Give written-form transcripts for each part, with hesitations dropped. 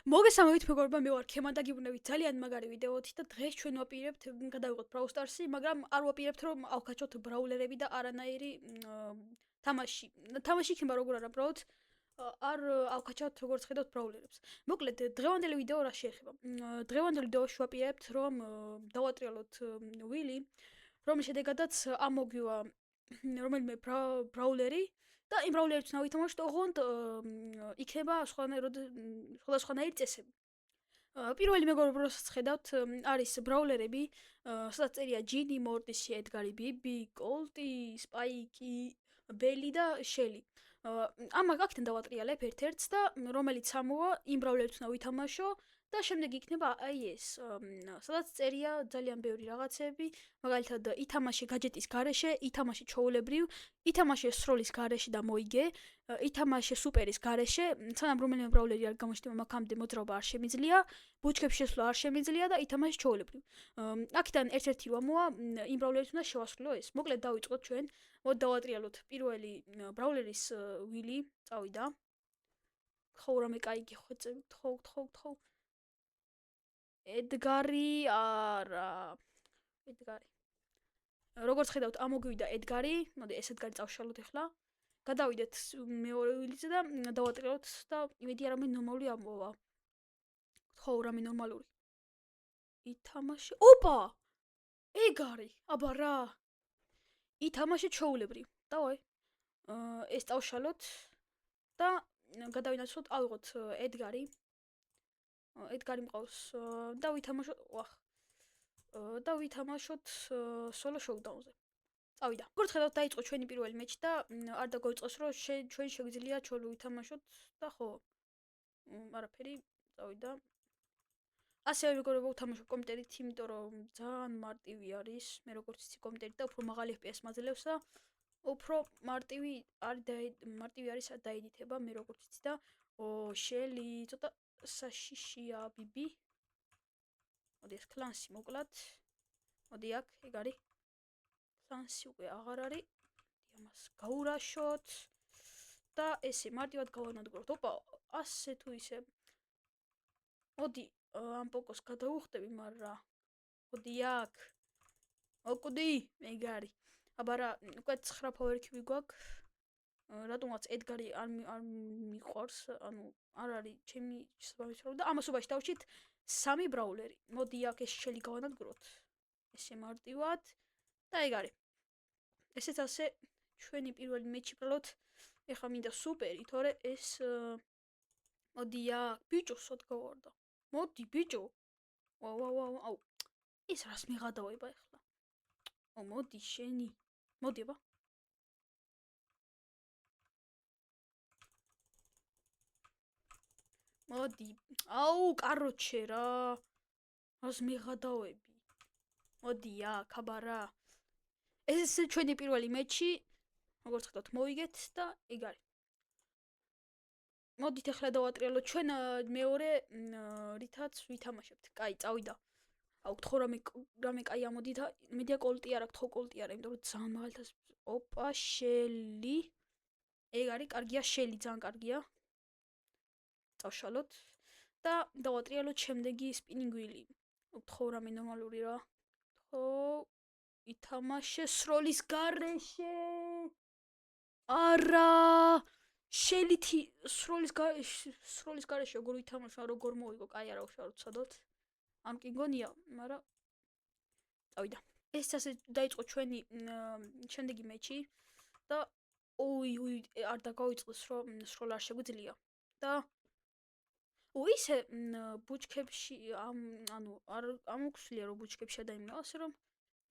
მოგესალმებით მეგობრებო, მე ვარ ქემა და გიბრუნებით ძალიან მაგარი ვიდეოთი და დღეს ჩვენ ვაპირებთ გადავიღოთ Brawl Stars-ი, მაგრამ არ ვაპირებთ რომ ავკაჩოთ ბრაულერები და არანაირი თამაში. თამაში იქნება როგორ არა ბრაულთ, არ ავკაჩოთ როგორც ხედავთ ბრაულერებს. მოკლედ დღევანდელი ვიდეო რა შეეხება? დღევანდელ ვიდეოში ვაპირებთ რომ დავატრიალოთ ვილი, რომლის შედეგადაც ამოგვივა რომელიმე ბრაულერი და იმ ბრაულერებს ნავითამაშოთ, ოღონდ იქნება სხვადასხვანაირი წესები. პირველი მეგობრებო, რასაც ხედავთ, არის ბრაულერები, სადაც წერია ჯინი, მორტისი, ედგარი, ბიბი, კოლტი, სპაიკი, ბელი და შელი. აქედან დავატრიალებ ერთ-ერთს და რომელიც ამოვა იმ ბრაულერებს უნდა ვითამაშო და შემდეგ იქნება აი ეს, სადაც წერია ძალიან ბევრი რაღაცები, მაგალითად ითამაშე გაჯეტის გარეშე, ითამაშე ჩაოლებრივ, ითამაშე სროლის გარეშე და მოიგე, ითამაშე სუპერის გარეშე, სანამ რომელიმე ბრაულერი არ გამოჩნდება, მაგამდე მოძრაობა არ შემიძლია, ბუჩქებში შესვლა არ შემიძლია და ითამაშე ჩაოლებრივ. აქედან ერთ-ერთი რამოა იმ ბრაულერებს უნდა შევასრულო ეს. მოკლედ დავიწყოთ ჩვენ, მოდ დავატრიალოთ პირველი ბრაულერის ვილი, წავიდა. ხო რამე კაი გიხვეწები, თხოვ. ედგარი, არა. ედგარი. როგორც ხედავთ, ამოგვივიდა ედგარი, მოდი ეს ედგარი წავშალოთ ახლა. გადავიდეთ მეორე ვილიზე და დავატრიალოთ და იმედია რამე ნორმალური ამოვა. ხო, რამე ნორმალური. ითამაშე. ოპა! ეგ არის. აბა რა. ითამაშე ჩაოლებრივ. დავაი. ეს წავშალოთ და გადავინაცვლოთ, ავიღოთ ედგარი. ედგარი მყავს და ვითამაშოთ, და ვითამაშოთ solo showdown-ზე. წავიდა. როგორც ხედავთ, დაიწყო ჩვენი პირველი მეჩი და არ დაგვიწყოს რომ ჩვენ შეგვიძლია ჩოლო ვითამაშოთ და ხო. არაფერი, წავიდა. ასევე მეგობრებო, ვთამაშობ კომპიუტერით, იმიტომ რომ ძალიან მარტივი არის. მე როგორც იცი კომპიუტერით და უფრო მაღალი FPS მაძლევს და უფრო მარტივი არის დაედიტება, მე როგორც იცი და შელი ცოტა საშიშია ბიბი. მოდი ეს კლანსი მოკლათ. მოდი აქ, ეგ არის. კლანსი უკვე აღარ არის. ამას გაურაშოთ და ესე მარტივად გავანადგუროთ. ოპა, ასე თუ ისე. მოდი ამ პოკოს გადავუხდები, მაგრამ მოდი აქ. მოკვდი, ეგ არის. აბა რა, უკვე 9 ფავერკივი გვაქვს. რატომაც ედგარი არ მიყვარს, ანუ არ არის ჩემი შესაბამისობა და ამასობაში დავჭით 3 ბრაულერი. მოდი აქ ეს შელი გავანადგუროთ. ესე მარტივად და ეგ არის. ესეც ასე ჩვენი პირველი მეჩი ბრალოთ. ეხლა მინდა სუპერი, თორე ეს მოდი აქ ბიჭო სად გავარდა. მოდი ბიჭო. აუ. ეს რას მიღადავება ეხლა. მოდი შენი. მოდი აბა. მოდი. აუ, კაროჩე რა. რას მიღადავები. მოდი აქ, აბა რა. ეს ჩვენი პირველი მეჩი, როგორც ხედავთ, მოვიგეთ და ეგ არის. მოდით ახლა დავატრიალოთ ჩვენ მეორე რითაც ვითამაშებთ. კაი, წავიდა. აუ, გთხოვ რამე კაი ამოდით, მედია კოლტი არა, გთხოვ კოლტი არა, იმიტომ რომ ძალიან მაღალითაც. ოპა, შელი. ეგ არის, კარგია შელი, ძალიან კარგია. წავშალოთ და დავატრიალოთ შემდეგი სპინინგ ვილი. გთხოვ რამე ნორმალური რა. გთხოვ ითამაშე სროლის გარეშე. არა. შელითი სროლის გარეშე როგორ ვითამაშო, როგორ მოიგო, კაი არა უშავოთ სადოთ. ამ კი გონია, მაგრამ წავიდა. ეს ასე დაიწყო ჩვენი შემდეგი მეჩი და ოი, არ დაგავიწყდეს რომ სროლა არ შეგვიძლია და ისე ბუჩქებში ანუ არ ამოგვსვლია რომ ბუჩქებში ადამიანს ასე რომ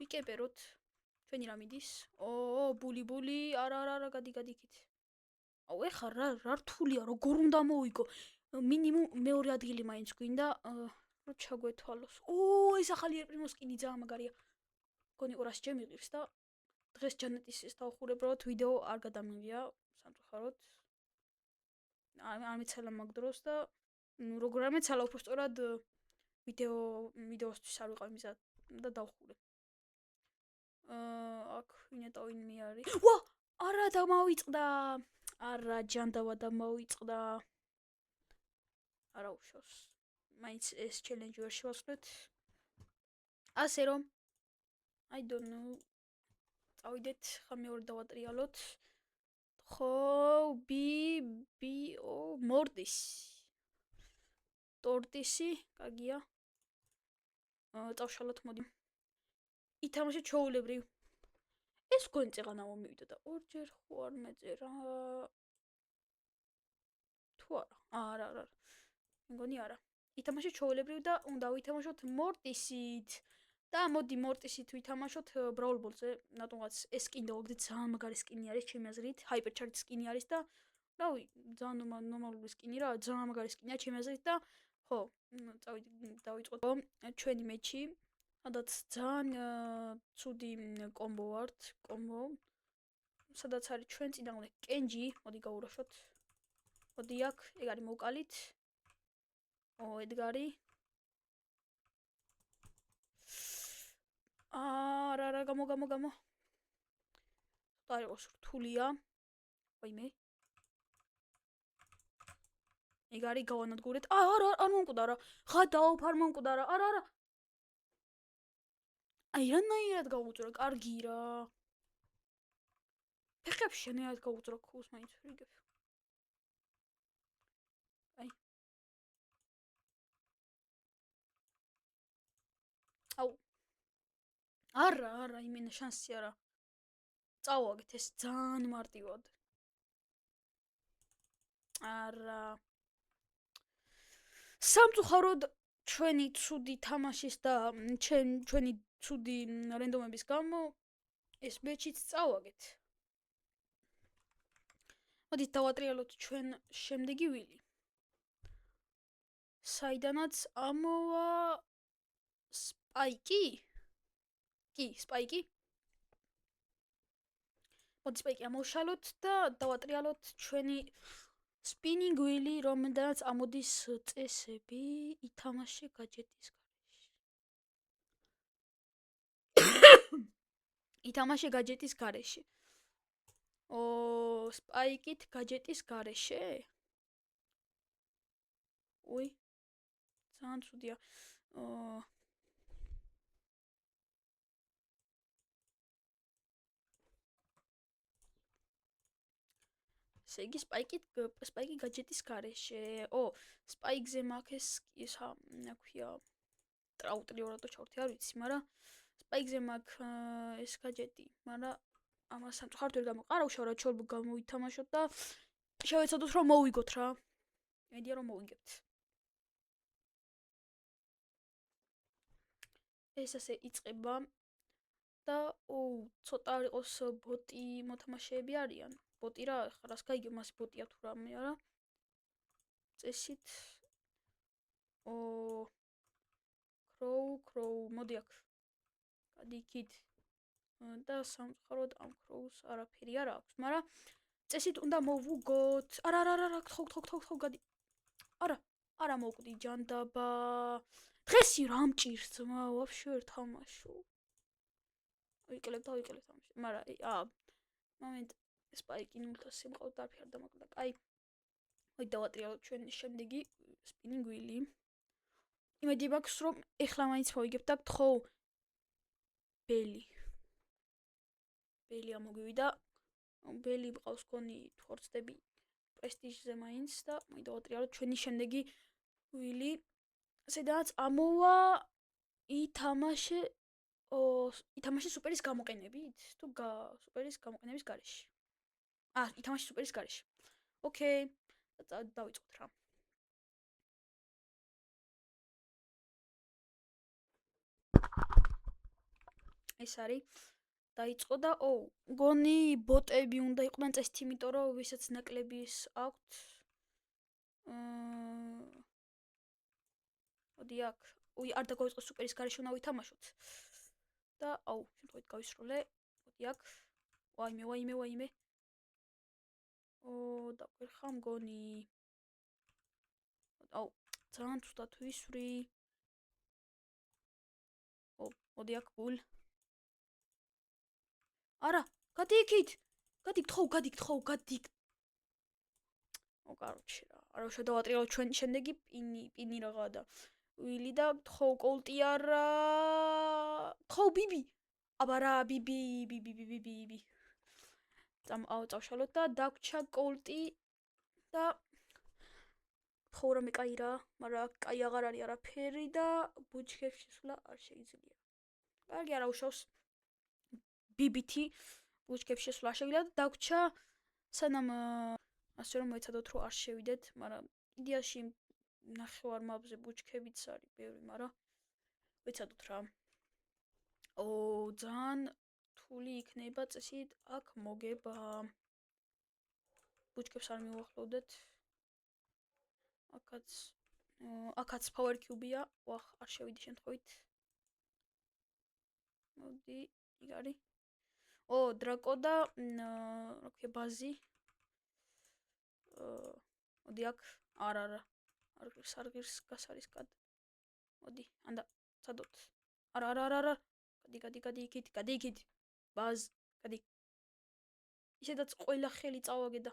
ვიკეპეროთ. ჩვენი რა მიდის? ბული, არა, გადი იქით. აუ ეხა რა რთულია, როგორ უნდა მოვიგო? მინიმუმ მეორე ადგილი მაინც გვინდა, რომ ჩაგვეთვალოს. ეს ახალი ერპრიმოს სკინი ძალიან მაგარია. გონი 200 ჯემი მიღებს და დღეს ჯანეტის ეს დავხურებ, რომ ვიდეო არ გადამიღია, სამწუხაროდ. არ მეცალა მაგ დროს და როგორ არ მეცალა, უფრო სწორად ვიდეოსთვის არ ვიყავ მიზად და დავხურე. აქ ვინეტავინ მე არის. არა და მოვიწყდა. არა ჯანდავა და მოვიწყდა. არა უშავს. მაინც ეს challenge ვერ შევასრულეთ. ასე რომ I don't know. წავიდეთ, ხა მეორე დავატრიალოთ. ხო, მორტის. ტორტისი, კაგია. წავშალოთ, მოდი. ითამაშეთ ჩაულებრივ. ეს გონი წეღანა მომივიდა და ორჯერ ხო არ მეწერა. თუ არა. მეგონი არა. ითამაშეთ ჩაულებრივ და უნდა ვითამაშოთ მორტისით. და მოდი მორტისით ვითამაშოთ Brawl Ball-ზე. რატომღაც ეს სკინი დავაგდეთ, ძალიან მაგარი სკინი არის ჩემი აზრით. Hypercharge სკინი არის და რავი, ძალიან ნორმალური სკინი რა, ძალიან მაგარი სკინია ჩემი აზრით და ხო, დავიწყოთ ჩვენი მეჩი. სადაც ძალიან ცუდი კომბო ვართ, სადაც არის ჩვენ წინააღმდეგ კენჯი, მოდი გავურაშოთ. მოდი აქ, ეგ არის მოვკალით. ედგარი. რა, გამო. და იყოს რთულია. ვაიმე. ეგ არის გავანადგურეთ. არა, არ მომკვდა რა. ხადაოფ არ მომკვდა რა. არა. აი, რანაირად გავუწრო, კარგი რა. ფეხებში შენაირად გავუწრო ქუს, მაინც რიგებ. აი. აუ. არა, იმენა შანსი არა. წავაგეთ ეს ძალიან მარტივად. არა. სამწუხაროდ ჩვენი ცუდი თამაშის და ჩვენი ცუდი რენდომების გამო ეს მეჩიც წავაგეთ. მოდით დავატრიალოთ ჩვენ შემდეგი ვილი. საიდანაც ამოვა სპაიკი? კი, სპაიკი. მოდი სპაიკი ამოვშალოთ და დავატრიალოთ ჩვენი სპინინგ ვილი, რომელთაც ამოდის წესები ითამაშე გაჯეტის გარეშე. ითამაშე გაჯეტის გარეშე. სპაიკით გაჯეტის გარეშე? უი. ძალიან ცუდია. იგი სპაიკი გაჯეტის გარეშე. სპაიკზე მაქვს ისა, რა ქვია, ტრაუტრიორატო ჩავrti, არ ვიცი, მაგრამ სპაიკზე მაქვს ეს გაჯეტი, მაგრამ ამას სამწუხაროდ ვერ გამოყარა, უშავ რა ჩოლბ გამოვითამაშოთ და შევეცადოთ რომ მოვიგოთ რა. მედია რომ მოვიგებთ. ეს ასე იწყება და ცოტა არ იყოს ბოტი მოთამაშეები არიან. ბოტი რა, ხარას გაიგებ მას ბოტია თუ რამე არა. წესით ქროუ, მოდი აქ. გადი იქით. და სამწუხაროდ ამ ქროუს არაფერი არ აქვს, მაგრამ წესით უნდა მოვუგოთ. არა, გთხოვ, გადი. არა მოვკვდი ჯანდაბა. დღეს რა მჭირს, ვაფშე ვერ თამაშო. ვიკელებ ამაში. მაგრამ მომენტ სპაიკი 0-ს მყავდა არ დამაკდა. კაი. მოდი დავატრიალოთ ჩვენ შემდეგი სპინინგ ვილი. იმედი მაქვს რომ ეხლა მაინც მოვიგებთ და გთხოვ ბელი ამოგვივიდა. ბელი მყავს გონი თორცდები პრესტიჟზე მაინც და მოდი დავატრიალოთ ჩვენი შემდეგი ვილი. სადაც ამოვა ითამაშე სუპერის გამოყენებით თუ სუპერის გამოყენების გარეშე. ითამაშე სუპერის გარეშე. ოკეი, დავიწყოთ რა. ეს არის დაიწყო და გონი ბოტები უნდა იყვნენ წესით, იმიტომ რომ ვისაც ნაკლების აქვთ. მოდი აქ. არ დაგვიწყო სუპერის გარეშე უნდა ვითამაშოთ. და შემთხვევით გავისროლე. მოდი აქ. ვაიმე. დაგვერხა მგონი. ძალიან ცუდად ვისვრი. მოდი აქ გულ. არა, გადი იქით. გადი გთხოვ. короче რა. არა შედავატრიალოთ ჩვენ შემდეგი პინი რაღა და ვილი და თხოვ კოლტი არა თხოვ ბიბი აბა რა ბიბი წავშალოთ და დაგვრჩა კოლტი და თხოვ რამე კაი რა მაგრამ კაი აღარ არის არაფერი და ბუჩქებს შესვლა არ შეიძლება კარგი არა უშავს ბიბითი ბუჩქებს შესვლა არ შევიდა და დაგვრჩა სანამ ასე რომ მოეცადოთ რომ არ შევიდეთ მაგრამ იდეაში ნახევარ მაპზე ბუჩქებიც არის ბევრი მაგრამ ვეცადოთ რა ძალიან რთული იქნება წესით აქ მოგება ბუჩქებს არ მივახლოვდეთ აქაც power cube-ია ვახ არ შევიდი შემთხვევით მოდი იქ არის დრაკო და რა ქვია ბაზი მოდი აქ არა არღირს გასარისკად მოდი ანდა ცადოთ არა გადი იქით ბაზ გადი ისედაც ყველა ხელი წავაგე და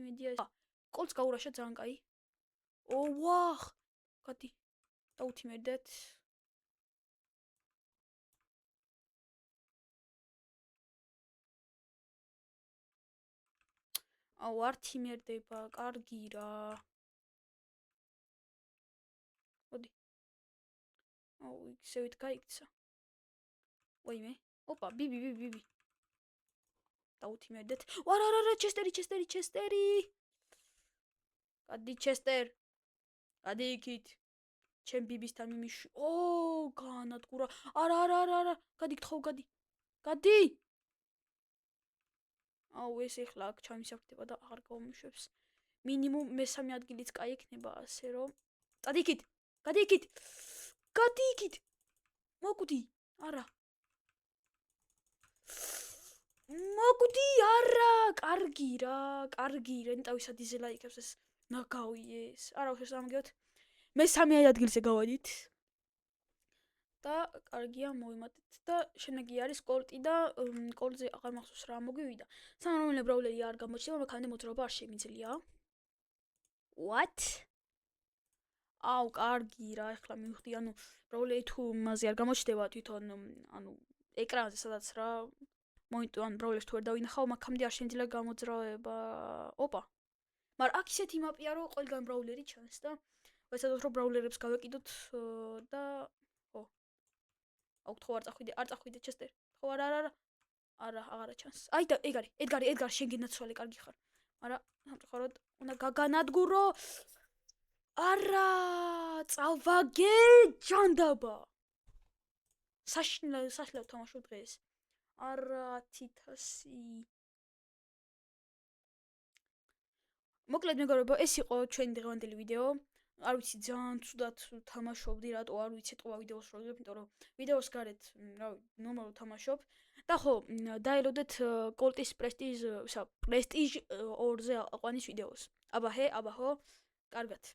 იმედია კოლც გაურაშა ძალიან კაი ვახ გადი დაუთიმერდეთ არ თიმერდება კარგი რა მოდი ისევით გაიქცა ვაიმე ოპა ბიბი დაუთიმერდეთ არა ჩესტერი გადი ჩესტერ გადი იქით ჩემ ბიბისთან მიმიში განადგურა არა გადი გთხოვ გადი ეს ეხლა აქ ჩამისაფრდება და აღარ გავუმშვებს მინიმუმ მესამე ადგილიც კაი იქნება ასე რომ წადი იქით მოკვდი არა მოკვდი არა კარგი რენტავისა დიზელა იქებს ეს ნაგავი ეს არა უშავს ამგეოთ მესამე ადგილზე გავადით და კარგია მოვიმატეთ და შემდეგი არის კოლტი და კოლტზე აღარ მახსოვს რა მოგვივიდა სანამ რომელიმე ბრაულერი არ გამოჩნდება მაგამდე მოძრაობა არ შემიძლია what კარგი რა ეხლა მივხვდი ანუ ბრაულერი თუ მასზე არ გამოჩნდება თვითონ ანუ ეკრანზე სადაც რა მონიტორი ბრაულერს თუ არ დავინახავ მაგამდე არ შემიძლია გამოძრავება ოპა მაგრამ აქ ისეთი მაპია რომ ყველგან ბრაულერი ჩანს და ვეცადოთ რომ ბრაულერებს გავეკიდოთ და აუ თქო არ წახვიდე ჩესტერ თქო არა აღარა ჩანს აი და ეგ არის ედგარი შენ გენაცვალე კარგი ხარ მაგრამ სამწუხაროდ უნდა გაგანადგურო არა წავაგე ჯანდაბა საშლავ თამაშობ დღეს არა 1000 მოკლედ მეგობრებო ეს იყო ჩვენი დღევანდელი ვიდეო არ ვიცი ძალიან ცუდად თამაშობდი რატო არ ვიცი ეტყობა ვიდეოს როლებს იმიტომ რომ ვიდეოს გარეთ რავი ნორმალურად თამაშობ და ხო დაელოდეთ კოლტის პრესტიჟ 2-ზე აყვანის ვიდეოს აბა ჰე აბა ხო კარგად